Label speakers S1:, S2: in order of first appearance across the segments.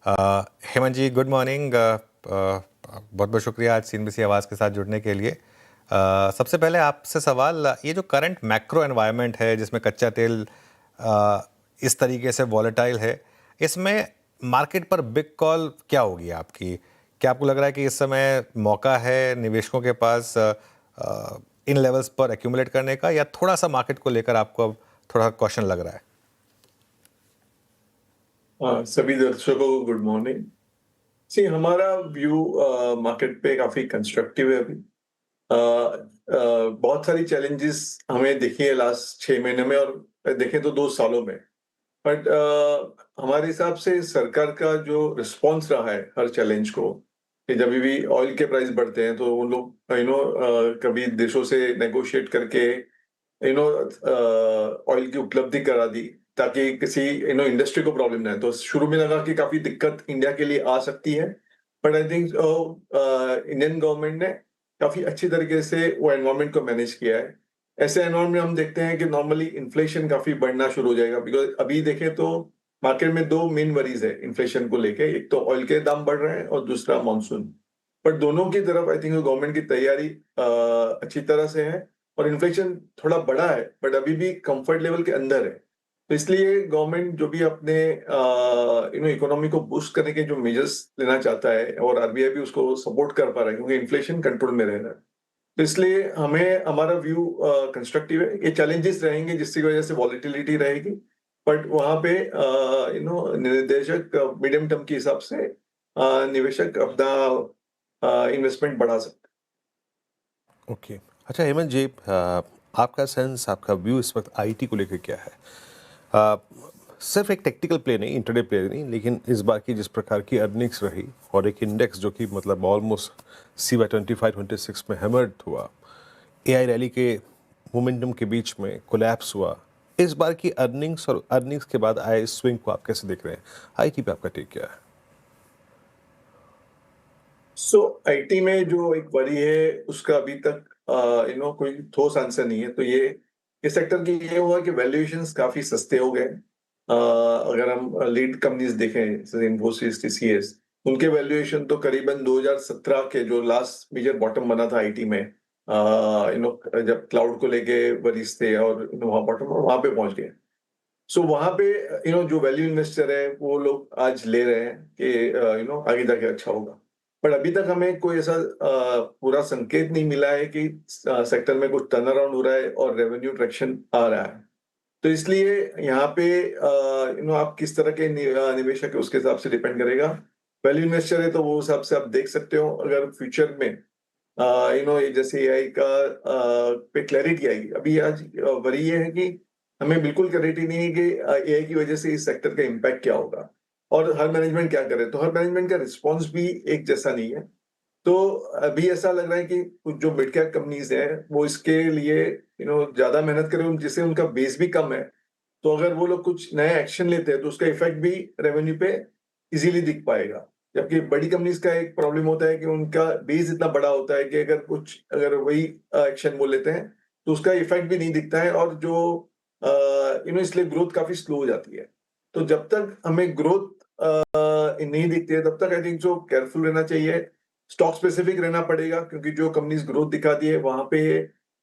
S1: हेमंत जी, good morning. बहुत बहुत शुक्रिया आज सीएनबीसी आवाज़ के साथ जुड़ने के लिए। सबसे पहले आपसे सवाल, ये जो करंट मैक्रो एनवायरनमेंट है जिसमें कच्चा तेल इस तरीके से वॉलेटाइल है, इसमें मार्केट पर बिग कॉल क्या होगी आपकी? क्या आपको लग रहा है कि इस समय मौका है निवेशकों के पास इन लेवल्स पर एक्यूमुलेट करने का, या थोड़ा सा मार्केट को लेकर आपको अब थोड़ा क्वेश्चन लग रहा है?
S2: सभी दर्शकों को गुड मॉर्निंग। सी हमारा व्यू मार्केट पे काफी कंस्ट्रक्टिव है अभी। बहुत सारी चैलेंजेस हमें दिखी है लास्ट 6 महीने में, और देखें तो 2 सालों में। बट हमारे हिसाब से सरकार का जो रिस्पॉन्स रहा है हर चैलेंज को, कि जब भी ऑयल के प्राइस बढ़ते हैं तो उन लोग कभी देशों से नेगोशिएट करके ऑयल की उपलब्धि करा दी, ताकि किसी इंडस्ट्री को प्रॉब्लम ना है। तो शुरू में लगा कि काफी दिक्कत इंडिया के लिए आ सकती है, but I think Indian government ने काफी अच्छी तरीके से वो एनवायरनमेंट को मैनेज किया है। ऐसे एनवायरनमेंट में हम देखते हैं कि नॉर्मली इन्फ्लेशन काफी बढ़ना शुरू हो जाएगा, बिकॉज अभी देखें तो मार्केट में 2 मेन वरीज है इन्फ्लेशन को लेके। एक तो ऑयल के दाम बढ़ रहे हैं और दूसरा मानसून। बट दोनों की तरफ आई थिंक गवर्नमेंट की तैयारी अच्छी तरह से है, और इन्फ्लेशन थोड़ा बढ़ा है बट अभी भी कंफर्ट लेवल के अंदर है। तो इसलिए गवर्नमेंट जो भी अपने इकोनॉमी को बूस्ट करने के जो मेजर्स लेना चाहता है, और आरबीआई भी उसको सपोर्ट कर पा रहा है, क्योंकि इन्फ्लेशन कंट्रोल में रह रहा है। तो इसलिए हमें हमारा व्यू कंस्ट्रक्टिव है। ये चैलेंजेस रहेंगे जिसकी वजह से वॉलिटिलिटी रहेगी, बट वहां पे निर्देशक मीडियम टर्म के हिसाब से निवेशक अपना इन्वेस्टमेंट बढ़ा सकते
S3: ओके अच्छा हेमंत जी, आपका सेंस, आपका व्यू इस वक्त आईटी को लेकर क्या है? सिर्फ एक टेक्निकल प्ले नहीं, इंटरडे प्ले नहीं, लेकिन इस बार की जिस प्रकार की अर्निंग्स रही और एक इंडेक्स जो कि मतलब ऑलमोस्ट CY 25-26 में हैमर्ड हुआ, एआई रैली के मोमेंटम के बीच में कोलैप्स हुआ, इस बार की अर्निंग्स और अर्निंग्स के बाद आए स्विंग को आप कैसे देख रहे हैं? आईटी पे आपका टेक क्या है?
S2: सो आईटी में जो एक वरी है उसका अभी तक कोई ठोस आंसर नहीं है। तो ये इस सेक्टर की ये हुआ कि वैल्यूएशंस काफी सस्ते हो गए। अगर हम लीड कंपनीज देखें जैसे इन्फोसिस, टीसीएस, उनके वैल्यूएशन तो करीबन 2017 के जो लास्ट मेजर बॉटम बना था आईटी में, जब क्लाउड को लेके वरीज थे और वहां बॉटम वहां पे पहुंच गए। सो वहां पे जो वैल्यू इन्वेस्टर है वो लोग आज ले रहे हैं कि आगे जाके अच्छा होगा। पर अभी तक हमें कोई ऐसा पूरा संकेत नहीं मिला है कि सेक्टर में कुछ टर्न अराउंड हो रहा है और रेवेन्यू ट्रैक्शन आ रहा है। तो इसलिए यहाँ पे आप किस तरह के निवेशक है उसके हिसाब से डिपेंड करेगा। वैल्यू इन्वेस्टर है तो वो हिसाब से आप देख सकते हो। अगर फ्यूचर में जैसे एआई का पे क्लैरिटी आएगी, अभी आज वरी ये है कि हमें बिल्कुल क्लैरिटी नहीं है कि एआई की वजह से इस सेक्टर का इम्पैक्ट क्या होगा और हर मैनेजमेंट क्या करे। तो हर मैनेजमेंट का रिस्पॉन्स भी एक जैसा नहीं है। तो अभी ऐसा लग रहा है कि कुछ जो मिड कैप कंपनीज हैं वो इसके लिए ज्यादा मेहनत करें, जिससे उनका बेस भी कम है। तो अगर वो लोग कुछ नया एक्शन लेते हैं तो उसका इफेक्ट भी रेवेन्यू पे इजीली दिख पाएगा। जबकि बड़ी कंपनीज का एक प्रॉब्लम होता है कि उनका बेस इतना बड़ा होता है कि अगर वही एक्शन वो लेते हैं तो उसका इफेक्ट भी नहीं दिखता है, और जो इसलिए ग्रोथ काफी स्लो हो जाती है। तो जब तक हमें ग्रोथ नहीं दिखती है तब तक आई थिंक जो केयरफुल रहना चाहिए, स्टॉक स्पेसिफिक रहना पड़ेगा, क्योंकि जो कंपनीज ग्रोथ दिखाती है वहां पे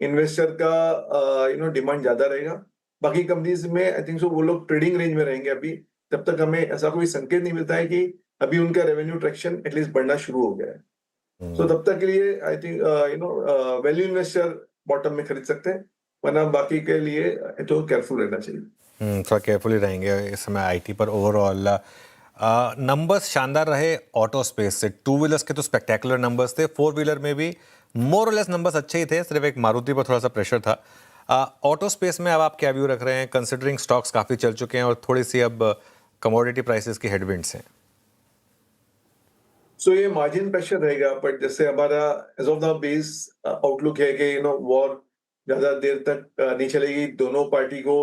S2: इन्वेस्टर का डिमांड ज्यादा रहेगा। बाकी कंपनीज में आई थिंक सो वो लोग ट्रेडिंग रेंज में रहेंगे अभी, जब तक हमें ऐसा कोई संकेत नहीं मिलता है कि अभी उनका रेवेन्यू ट्रैक्शन एटलीस्ट बढ़ना शुरू हो गया है। तो तब तक के लिए I think value investor bottom में खरीद सकते हैं, वरना बाकी के लिए तो केयरफुल रहना चाहिए।
S1: थोड़ा केयरफुली रहेंगे इस समय आईटी पर। ओवरऑल नंबर्स शानदार रहे ऑटो स्पेस से। टू व्हीलर्स के तो स्पेक्टेकुलर नंबर्स थे, फोर व्हीलर में भी मोर और लेस नंबर्स अच्छे ही थे, सिर्फ एक मारुति पर थोड़ा सा प्रेशर था। ऑटो स्पेस में अब आप क्या व्यू रख रहे हैं, कंसिडरिंग स्टॉक्स काफ़ी चल चुके हैं और थोड़ी सी अब कमोडिटी प्राइसेस की हेडविंड्स हैं?
S2: सो ये मार्जिन प्रेशर रहेगा, बट जैसे हमारा as of the base outlook है कि वॉर ज्यादा देर तक नहीं चलेगी। दोनों पार्टी को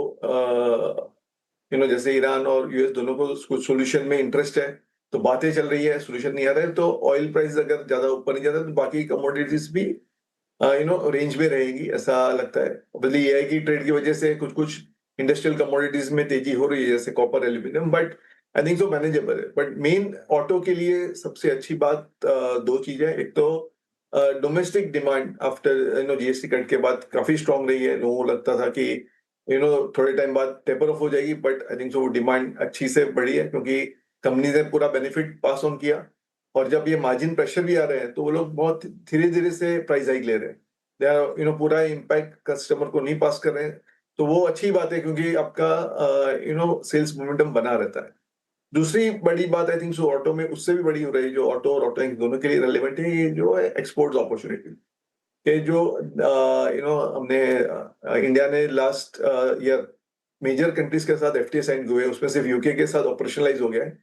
S2: जैसे ईरान और यूएस दोनों को कुछ सोल्यूशन में इंटरेस्ट है, तो बातें चल रही है, सोल्यूशन नहीं आ रहा है। तो ऑयल प्राइस अगर ज्यादा ऊपर नहीं जाता तो बाकी कमोडिटीज भी रेंज में रहेगी ऐसा लगता है। बदली एआई की ट्रेड की वजह से कुछ कुछ इंडस्ट्रियल कमोडिटीज में तेजी हो रही है, जैसे copper, aluminium. But I think so manageable है, बट मेन ऑटो के लिए सबसे अच्छी बात दो चीजें हैं। एक तो domestic demand after GST cut के बाद काफी स्ट्रांग रही है। लोगों को लगता था कि थोड़े टाइम बाद टेपर ऑफ हो जाएगी, बट आई थिंक सो वो डिमांड अच्छी से बढ़ी है क्योंकि कंपनी ने पूरा बेनिफिट पास ऑन किया। और जब ये मार्जिन प्रेशर भी आ रहे हैं तो वो लोग बहुत धीरे धीरे से प्राइस हाइक ले रहे हैं। दे आर पूरा इम्पैक्ट कस्टमर को नहीं पास कर रहे हैं, तो वो अच्छी बात है क्योंकि आपका सेल्स मोमेंटम बना रहता है। दूसरी बड़ी बात आई थिंक सो ऑटो में उससे भी बड़ी हो रही है, जो ऑटो और ऑटो दोनों के लिए रेलेवेंट है, ये जो है एक्सपोर्ट्स अपॉर्चुनिटी के जो हमने इंडिया ने लास्ट ईयर मेजर कंट्रीज के साथ एफटीए साइन हुए, उसमें सिर्फ यूके के साथ ऑपरेशनलाइज हो गया है।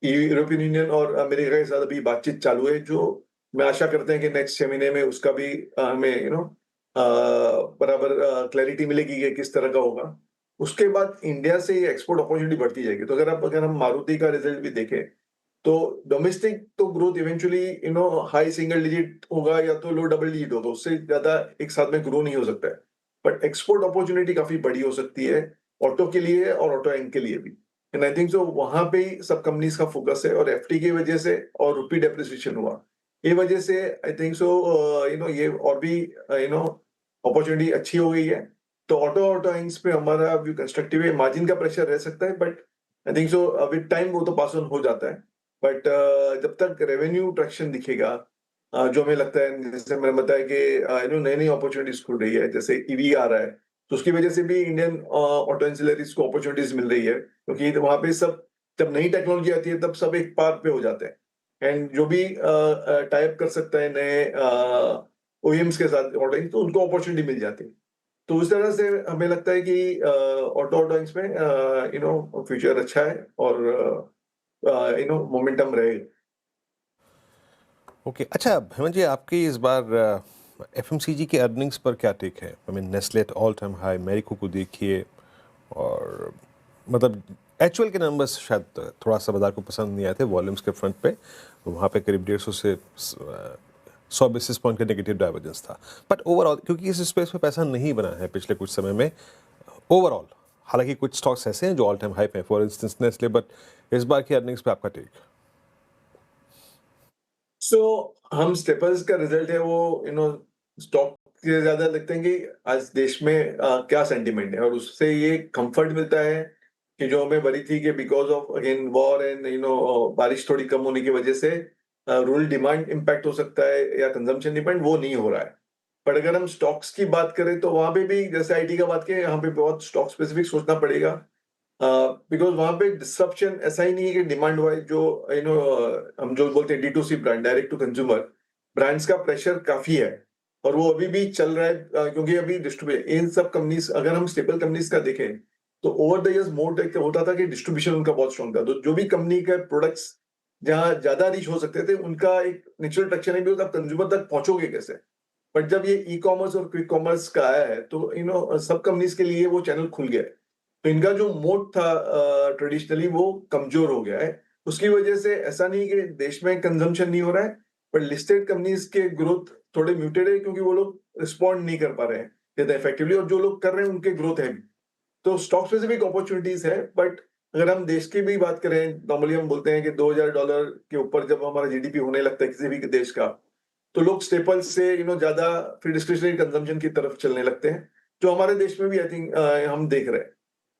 S2: यूरोपियन यूनियन और अमेरिका के साथ अभी बातचीत चालू है, जो मैं आशा करते हैं कि नेक्स्ट 6 महीने में उसका भी हमें बराबर क्लैरिटी मिलेगी कि किस तरह का होगा। उसके बाद इंडिया से ये एक्सपोर्ट अपॉर्चुनिटी बढ़ती जाएगी। तो अगर हम मारुति का रिजल्ट भी देखें तो डोमेस्टिक तो growth eventually high single digit होगा या तो लो डबल डिजिट होगा, उससे ज्यादा एक साथ में ग्रो नहीं हो सकता है। बट एक्सपोर्ट अपॉर्चुनिटी काफी बड़ी हो सकती है ऑटो के लिए और ऑटो एंड के लिए भी। एंड आई थिंक सो वहां पे ही सब कंपनीज का फोकस है, और एफटी की वजह से और रुपी डेप्रिसिएशन हुआ, ये वजह से आई थिंक सो ये और भी अपॉर्चुनिटी अच्छी हो गई है। तो ऑटो ऑटो एंड्स पे हमारा व्यू कंस्ट्रक्टिव है। मार्जिन का प्रेशर रह सकता है, but I think so with time वो तो पास ऑन हो जाता है। बट जब तक रेवेन्यू ट्रैक्शन दिखेगा, जो हमें लगता है, जैसे मैंने बताया कि नई नई अपॉर्चुनिटीज खुल रही है, जैसे ईवी आ रहा है, तो उसकी वजह से भी इंडियन ऑटो एंसिलरीज को अपॉर्चुनिटीज मिल रही है, क्योंकि वहां पे सब, जब नई टेक्नोलॉजी आती है तब सब एक पार पे हो जाते हैं। एंड जो भी टाइप कर सकता है नए ओईएम्स के साथ ऑटो, तो उनको अपॉर्चुनिटी मिल जाती है। तो उस तरह से हमें लगता है कि ऑटो ऑटोइंग्स में फ्यूचर अच्छा है और मोमेंटम रहेगा।
S3: ओके, अच्छा हेमंत जी, आपकी इस बार एफएमसीजी के अर्निंग्स पर क्या टेक है? I mean Nestle at all time high, Marico को देखिए, और मतलब एक्चुअल के नंबर्स शायद थोड़ा सा बाजार को पसंद नहीं आए थे वॉल्यूम्स के फ्रंट पे, वहाँ पे करीब 150 से 100 बेसिस पॉइंट का नेगेटिव डाइवर्जेंस था। बट ओवरऑल क्योंकि इस स्पेस में पैसा नहीं बना है पिछले कुछ समय में ओवरऑल, हालांकि कुछ स्टॉक्स ऐसे हैं जो ऑल टाइम हाई पे हैं, फॉर इंस्टेंस नेस्ले, बट इस बार की अर्निंग्स पे आपका टेक?
S2: सो हम स्टेपल्स का रिजल्ट है वो स्टॉक से ज्यादा लगते हैं कि आज देश में क्या सेंटिमेंट है, और उससे ये कंफर्ट मिलता है कि जो हमें बड़ी थी कि because of again war and बारिश थोड़ी कम होने की वजह से रूरल डिमांड इम्पैक्ट हो सकता है या कंजम्पशन डिमांड, वो नहीं हो रहा है। बट अगर हम स्टॉक्स की बात करें तो वहां पे भी, जैसे आईटी का बात करें, यहाँ पे बहुत स्टॉक स्पेसिफिक सोचना पड़ेगा, बिकॉज वहां पे डिसरप्शन ऐसा ही नहीं है कि डिमांड वाइज जो हम जो बोलते हैं D2C brand, direct to consumer brands का प्रेशर काफी है, और वो अभी भी चल रहा है, क्योंकि अभी डिस्ट्रीब्यूशन इन सब कंपनीज, अगर हम स्टेबल कंपनीज का देखें तो ओवर द इयर्स मोर होता था कि डिस्ट्रीब्यूशन उनका बहुत स्ट्रॉन्ग था। तो जो भी कंपनी के प्रोडक्ट्स जहाँ ज्यादा रीच हो सकते थे, उनका एक नेचुरल ट्रैक्शन है भी, आप कंज्यूमर तक पहुंचोगे कैसे। बट जब ये ई कॉमर्स और क्विक कॉमर्स का आया है तो सब कंपनीज के लिए वो चैनल खुल गया है। तो इनका जो मोड था ट्रेडिशनली, वो कमजोर हो गया है। उसकी वजह से ऐसा नहीं कि देश में कंजम्पशन नहीं हो रहा है, पर लिस्टेड कंपनीज के ग्रोथ थोड़े म्यूटेड है, क्योंकि वो लोग रिस्पॉन्ड नहीं कर पा रहे हैं ज्यादा इफेक्टिवली, और जो लोग कर रहे हैं उनके ग्रोथ है भी। तो स्टॉक स्पेसिफिक अपॉर्चुनिटीज है। बट अगर हम देश की भी बात करें, नॉर्मली हम बोलते हैं कि $2000 के ऊपर जब हमारा जीडीपी होने लगता है किसी भी देश का, तो लोग स्टेपल्स से ज्यादा फिर डिस्क्रिशनरी कंजम्पशन की तरफ चलने लगते हैं, जो हमारे देश में भी आई थिंक हम देख रहे हैं।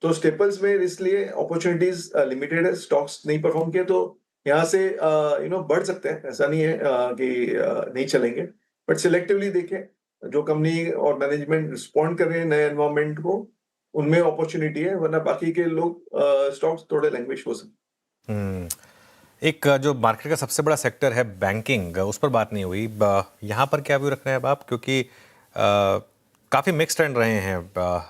S2: तो स्टेपल्स में इसलिए अपॉर्चुनिटीज लिमिटेड है, स्टॉक्स नहीं परफॉर्म किए तो यहाँ से बढ़ सकते हैं, ऐसा नहीं है कि नहीं चलेंगे। बट सिलेक्टिवली देखें, जो कंपनी और मैनेजमेंट रिस्पॉन्ड कर रहे हैं नए एनवायरमेंट को, उनमें अपॉर्चुनिटी है, वरना बाकी के लोग स्टॉक्स थोड़े लैंग्वेज हो सकते
S1: हम्म, एक जो मार्केट का सबसे बड़ा सेक्टर है बैंकिंग, उस पर बात नहीं हुई। यहाँ पर क्या व्यू रख रहे हैं अब आप, क्योंकि काफ़ी मिक्स ट्रेंड रहे हैं,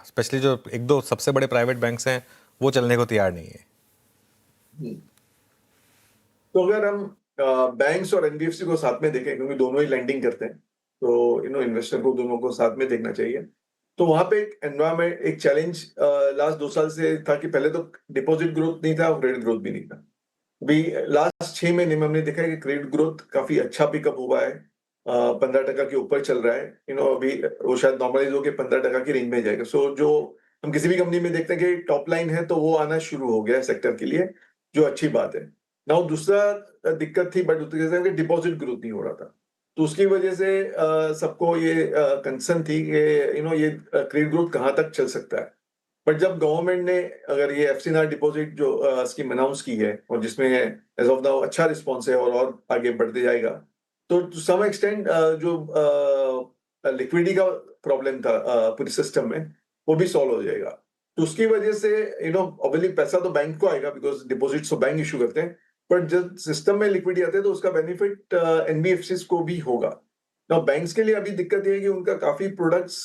S1: स्पेशली जो एक दो सबसे बड़े प्राइवेट बैंक्स हैं वो चलने को तैयार नहीं है।
S2: हैं। तो अगर हम बैंक्स और एनबीएफसी को साथ में देखें, क्योंकि दोनों ही लेंडिंग करते हैं, तो इन्वेस्टर को दोनों को साथ में देखना चाहिए। तो वहां पे एक एनवायरमेंट, एक चैलेंज लास्ट 2 साल से था कि पहले तो डिपॉजिट ग्रोथ नहीं था और क्रेडिट ग्रोथ भी नहीं था। अभी लास्ट 6 महीने में हमने देखा है कि क्रेडिट ग्रोथ काफी अच्छा पिकअप हुआ है, 15% के ऊपर चल रहा है। अभी वो शायद नॉर्मलाइज होकर 15% की रेंज में जाएगा। सो जो हम किसी भी कंपनी में देखते हैं कि टॉप लाइन है, तो वो आना शुरू हो गया है सेक्टर के लिए। जो अच्छी बात है। नाउ दूसरा दिक्कत थी, बट उसके डिपॉजिट ग्रोथ नहीं हो रहा था, तो उसकी वजह से सबको ये कंसर्न थी कि ये क्रेडिट ग्रोथ कहाँ तक चल सकता है। बट जब गवर्नमेंट ने अगर ये एफसीआर डिपॉजिट जो स्कीम अनाउंस की है और जिसमें एज ऑफ नाउ अच्छा रिस्पॉन्स है और आगे बढ़ते जाएगा, तो टू सम एक्सटेंट जो लिक्विडिटी का प्रॉब्लम था पूरे सिस्टम में, वो भी सॉल्व हो जाएगा। तो उसकी वजह से ऑब्वियसली पैसा तो बैंक को आएगा, बिकॉज डिपॉजिट तो बैंक इशू करते हैं, बट जब सिस्टम में लिक्विडिटी आते हैं तो उसका बेनिफिट एनबीएफसीज को भी होगा। नाउ बैंक्स के लिए अभी दिक्कत ये है कि उनका काफी प्रोडक्ट्स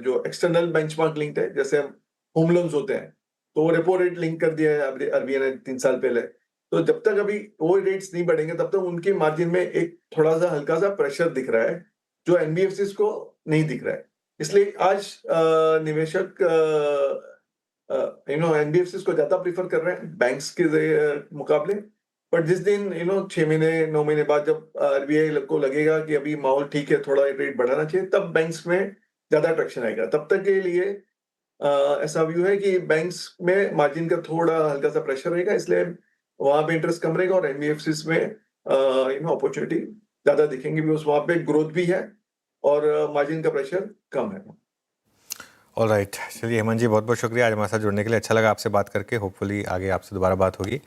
S2: जो एक्सटर्नल बेंचमार्क लिंक्ड है, जैसे होम लोन्स होते हैं, तो वो रेपो रेट लिंक कर दिया है आरबीआई ने 3 साल पहले। तो जब तक अभी वो रेट्स नहीं बढ़ेंगे तब तक उनके मार्जिन में एक थोड़ा सा हल्का सा प्रेशर दिख रहा है, जो एनबीएफसीज को नहीं दिख रहा है। इसलिए आज निवेशक एनबीएफसीज को ज्यादा प्रीफर कर रहे हैं बैंक्स के मुकाबले। बट जिस दिन 6 महीने 9 महीने बाद जब आरबीआई को लगेगा कि अभी माहौल ठीक है, थोड़ा रेट बढ़ाना चाहिए, तब बैंक्स में ज्यादा अट्रैक्शन आएगा। तब तक के लिए ऐसा व्यू है कि बैंक्स में मार्जिन का थोड़ा हल्का सा प्रेशर रहेगा, इसलिए वहां पे इंटरेस्ट कम रहेगा, और एनबीएफसीज में अपॉर्चुनिटी ज्यादा दिखेंगी, बिकॉज वहां पे ग्रोथ भी है और मार्जिन का प्रेशर कम है।
S1: ऑल राइट, चलिए हेमंत जी, बहुत बहुत शुक्रिया आज हमारे साथ जुड़ने के लिए। अच्छा लगा आपसे बात करके। होपफुली आगे आपसे दोबारा बात होगी।